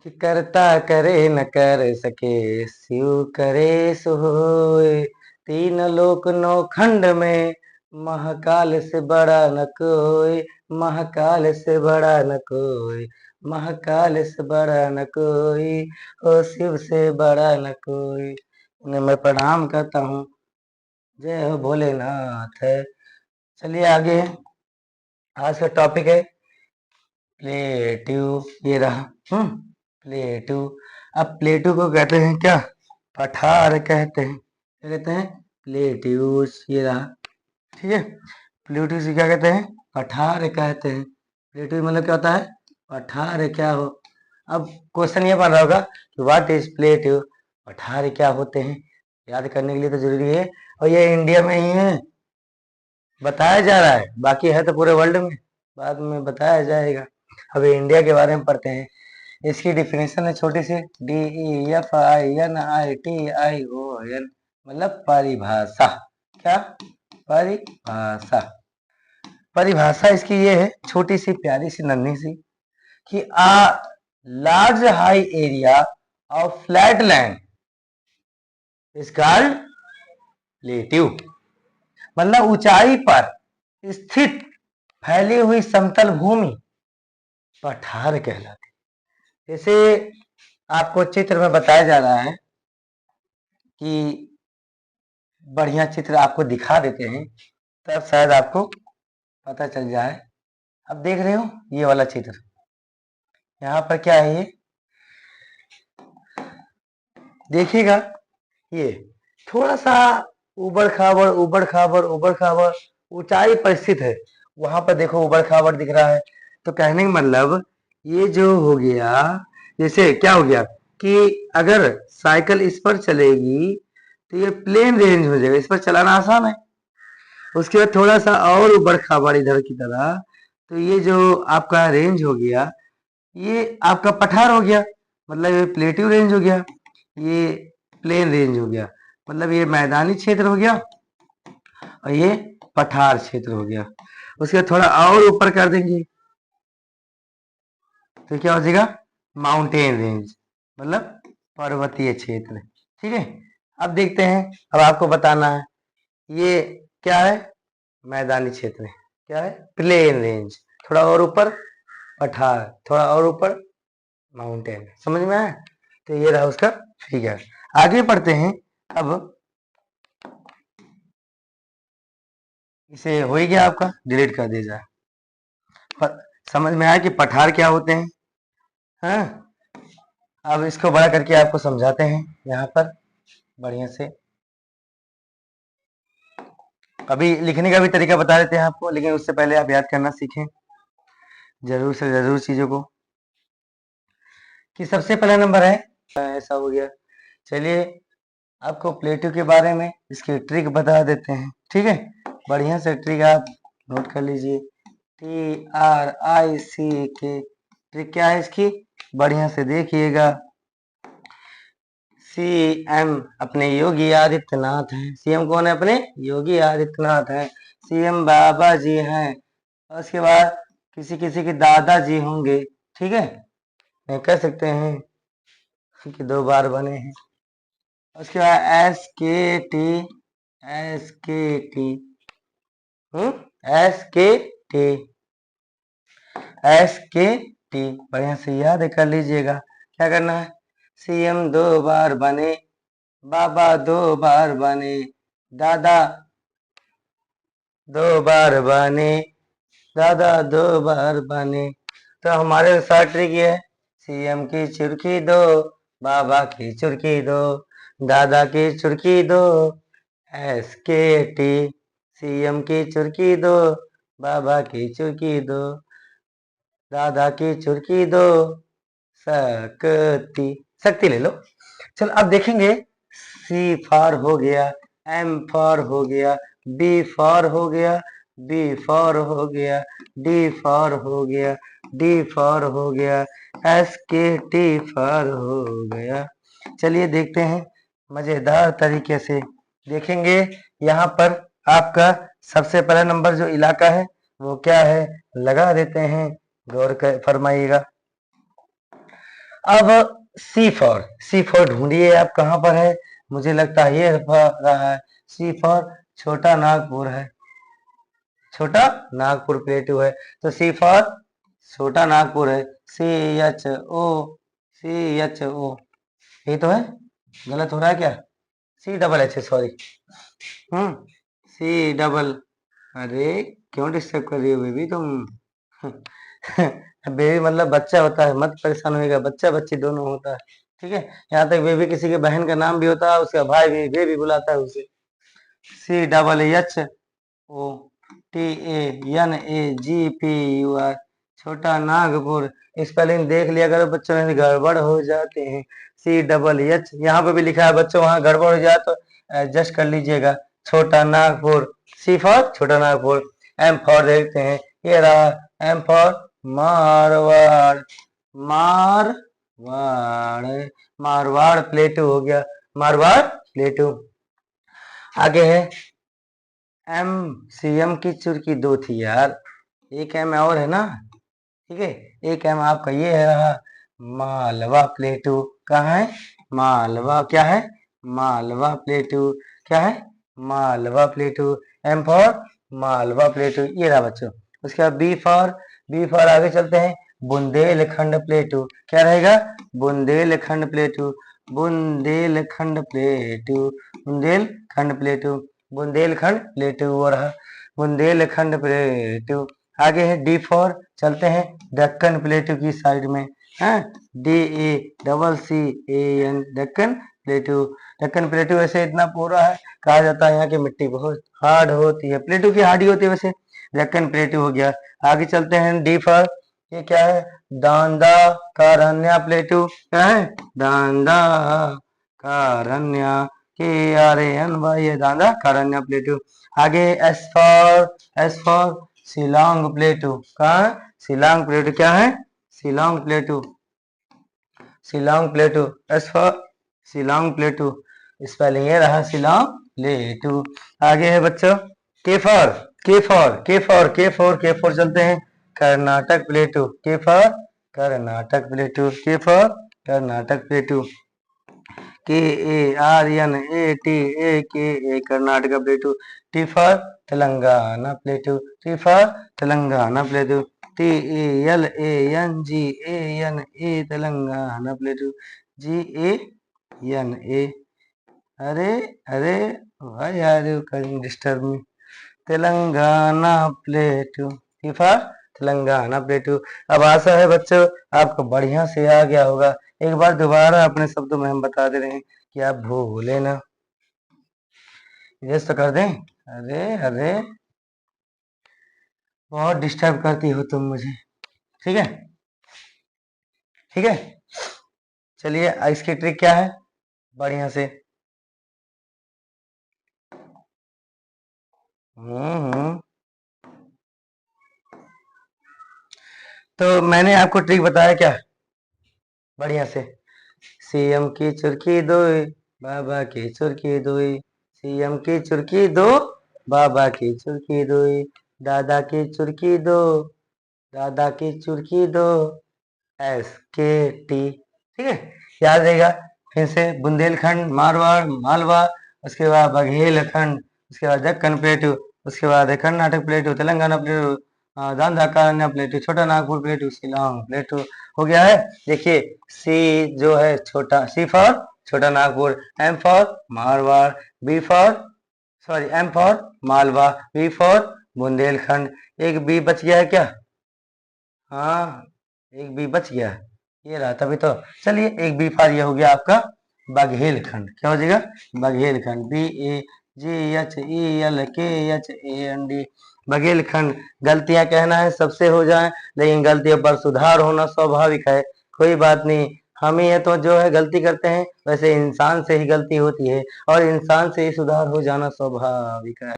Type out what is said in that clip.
कि करता करे न कर सके, शिव करे सो होए। तीन लोक नौ खंड में, महाकाल से बड़ा न कोई, महाकाल से बड़ा न कोई, महाकाल से बड़ा न कोई, ओ शिव से बड़ा न कोई। उन्हें मैं प्रणाम करता हूँ। जय हो भोलेनाथ। चलिए आगे। आज का टॉपिक है प्लेट्यू। ये रहा। प्लेट्यू। अब प्लेट्यू को कहते हैं क्या? पठार कहते हैं। क्या कहते हैं? प्लेट्यूस। ये रहा। ठीक है। प्लेट्यूस क्या कहते हैं? पठार कहते हैं। प्लेट्यू मतलब क्या होता है? पठार। क्या हो? अब क्वेश्चन ये बन रहा होगा कि व्हाट इज प्लेट्यू। पठार क्या होते हैं? याद करने के लिए तो जरूरी है। और ये इंडिया में ही है, बताया जा रहा है। बाकी है तो पूरे वर्ल्ड में, बाद में बताया जाएगा। अभी इंडिया के बारे में पढ़ते हैं। इसकी डिफिनेशन है छोटी सी, DEFINITION, मतलब परिभाषा। क्या? परिभाषा। परिभाषा इसकी ये है, छोटी सी प्यारी सी नन्ही सी, कि a large high area of flat land is called plateau. मतलब ऊंचाई पर स्थित फैली हुई समतल भूमि पठार कहलाती। जैसे आपको चित्र में बताया जा रहा है कि बढ़िया चित्र आपको दिखा देते हैं, तब शायद आपको पता चल जाए। अब देख रहे हो ये वाला चित्र, यहाँ पर क्या है? ये देखिएगा, ये थोड़ा सा उबड़ खाबड़ ऊंचाई पर स्थित है। वहां पर देखो उबड़ खाबड़ दिख रहा है। तो कहने का मतलब ये जो हो गया, जैसे क्या हो गया कि अगर साइकिल इस पर चलेगी तो ये प्लेन रेंज हो जाएगा, इस पर चलाना आसान है। उसके बाद थोड़ा सा और उबड़ खाबड़ इधर की तरह, तो ये जो आपका रेंज हो गया, ये आपका पठार हो गया। मतलब ये प्लेट्यू रेंज हो गया, ये प्लेन रेंज हो गया। मतलब ये मैदानी क्षेत्र हो गया और ये पठार क्षेत्र हो गया। उसके बाद थोड़ा और ऊपर कर देंगे तो क्या हो जाएगा? माउंटेन रेंज, मतलब पर्वतीय क्षेत्र। ठीक है। अब देखते हैं, अब आपको बताना है ये क्या है? मैदानी क्षेत्र है। क्या है? Plain range. थोड़ा और ऊपर पठार, थोड़ा और ऊपर माउंटेन। समझ में आया? तो ये रहा उसका फिगर। आगे पढ़ते हैं। अब इसे हो ही गया आपका, डिलीट कर दिया जाए। समझ में आया कि पठार क्या होते हैं? हाँ। अब इसको बड़ा करके आपको समझाते हैं यहाँ पर बढ़िया से। अभी लिखने का भी तरीका बता देते हैं आपको, लेकिन उससे पहले आप याद करना सीखें जरूर से जरूर चीजों को। कि सबसे पहला नंबर है, ऐसा हो गया। चलिए आपको प्लेट्यू के बारे में इसकी ट्रिक बता देते हैं। ठीक है। बढ़िया से ट्रिक आप नोट कर लीजिए। TRICK ट्रिक क्या है इसकी? बढ़िया से देखिएगा। CM अपने योगी आदित्यनाथ हैं। CM कौन है? अपने योगी आदित्यनाथ हैं। CM बाबा जी हैं। और उसके बाद किसी किसी के दादाजी होंगे। ठीक है, नहीं कह सकते हैं कि 2 बार बने हैं। उसके बाद SKT SKT SKT बढ़िया से याद कर लीजिएगा। क्या करना है? CM 2 बार बने, बाबा 2 बार बने, दादा 2 बार बने, दादा 2 बार बने। तो हमारे साथ ट्रिक ये है, CM की चुरकी दो, बाबा की चुरकी दो, दादा की चुरकी दो। SKT CM की चुरकी दो, बाबा की चुरकी दो, दादा की चुरकी दो। शक्ति, शक्ति ले लो। चलो अब देखेंगे। C फॉर हो गया, M फॉर हो गया, B फॉर हो गया, B फॉर हो गया, D फॉर हो गया, D फॉर हो गया, SKT फॉर हो गया। चलिए देखते हैं मजेदार तरीके से देखेंगे। यहाँ पर आपका सबसे पहला नंबर जो इलाका है वो क्या है, लगा देते हैं। गौर कर फरमाइएगा। अब सी फॉर ढूंढिए आप कहाँ पर है। मुझे लगता है ये रहा है। सी फॉर छोटा नागपुर है। छोटा नागपुर प्लेटू है। तो सी फॉर छोटा नागपुर है। CHO ये तो है। गलत हो रहा है क्या? CHH sorry. C अरे क्यों डिस्टर्ब कर रही हो बेबी तुम? बेबी मतलब बच्चा होता है, मत परेशान होएगा। बच्चा बच्ची दोनों होता है, ठीक है। यहाँ तक बेबी किसी के बहन का नाम भी होता है, उसका भाई भी बेबी बुलाता है उसे। CHOTANAGPUR छोटा नागपुर। स्पेलिंग देख लिया करो बच्चों, में गड़बड़ हो जाते हैं। CHH यहाँ पे भी लिखा है बच्चों, वहां गड़बड़ हो जाए तो एडजस्ट कर लीजिएगा। छोटा नागपुर। सी for Chota Nagpur. M for देखते हैं, ये रहा M for Marwar. Marwar Marwar plateau हो गया। मारवाड़ प्लेटू। आगे है एम। CM की चुरकी दो थी यार, एक एम और है ना, ठीक है। एक एम आपका ये है रहा मालवा प्लेटू। कहाँ है? मालवा। क्या है? मालवा प्लेटू। क्या है? Malwa plateau. M for Malwa plateau, ये रहा बच्चों। उसके बाद बी फॉर आगे चलते हैं। बुंदेलखंड प्लेटू। क्या रहेगा? बुंदेलखंड प्लेटू। बुंदेलखंड प्लेटू। बुंदेलखंड प्लेटू। बुंदेलखंड प्लेटू हो रहा। बुंदेलखंड प्लेटू। आगे है डी फॉर, चलते हैं दक्कन प्लेटू की साइड में। है DACCAN दक्कन प्लेटू। दक्कन प्लेटू वैसे इतना पूरा है, कहा जाता है यहाँ की मिट्टी बहुत हार्ड होती है। प्लेटू की हार्ड ही होती है वैसे। दक्कन प्लेटू हो गया। आगे चलते हैं डी फॉर, ये क्या है? दांदा कारण्या प्लेटू। क्या है? दांदा कारण्या KRAN ये दांदा कारण्या प्लेटू। आगे एस फॉर शिलोंग प्लेटू। कहाँ? शिलोंग प्लेटू। क्या है? Shillong प्लेटू। Shillong प्लेटू। S for Shillong प्लेटू। Spelling ये रहा शिलोंग प्लेटू। आगे है बच्चों के फॉर चलते हैं Karnataka plateau. K for Karnataka plateau. K for Karnataka plateau. KARNATAKA Karnataka plateau. T for Telangana plateau. T for Telangana plateau. TELANGANA Telangana plateau. GANA। अरे अरे भाई यार you can disturb me. Telangana plateau. T for Telangana plateau. अब आशा है बच्चों आपको बढ़िया से आ गया होगा। एक बार दोबारा अपने शब्दों में हम बता दे रहे हैं कि आप भूले ना। यस तो कर दें। अरे अरे बहुत डिस्टर्ब करती हो तुम मुझे, ठीक है। ठीक है, चलिए इसकी ट्रिक क्या है बढ़िया से। हम्म। तो मैंने आपको ट्रिक बताया क्या बढ़िया से। CM की चुरकी दो, बाबा की चुरकी दो। CM की चुरकी दो, बाबा की चुरकी दो। दादा की चुरकी दो, दादा की चुरकी दो। SKT, ठीक है, याद रहेगा। फिर से बुंदेलखंड, मारवाड़, मालवा, उसके बाद बघेलखंड, उसके बाद दक्कन प्लेटू, उसके बाद कर्नाटक प्लेटू, तेलंगाना प्लेटू, दांदा कारण्या प्लेटू, छोटा नागपुर प्लेटू, शिलोंग प्लेटू हो गया है। देखिए सी जो है छोटा, C for Chota Nagpur, M for Marwar, B for sorry M for Malwa, B for Bundelkhand. एक बी बच गया है क्या? हाँ एक बी बच गया है, ये रहा तभी तो। चलिए एक बी फॉर ये हो गया आपका बघेलखंड। क्या हो जाएगा? बघेलखंड। BAGHELKHAND बघेलखंड। गलतियां कहना है सबसे हो जाए, लेकिन गलतियों पर सुधार होना स्वाभाविक है। कोई बात नहीं, हम ही है तो जो है गलती करते हैं, वैसे इंसान से ही गलती होती है और इंसान से ही सुधार हो जाना स्वाभाविक है।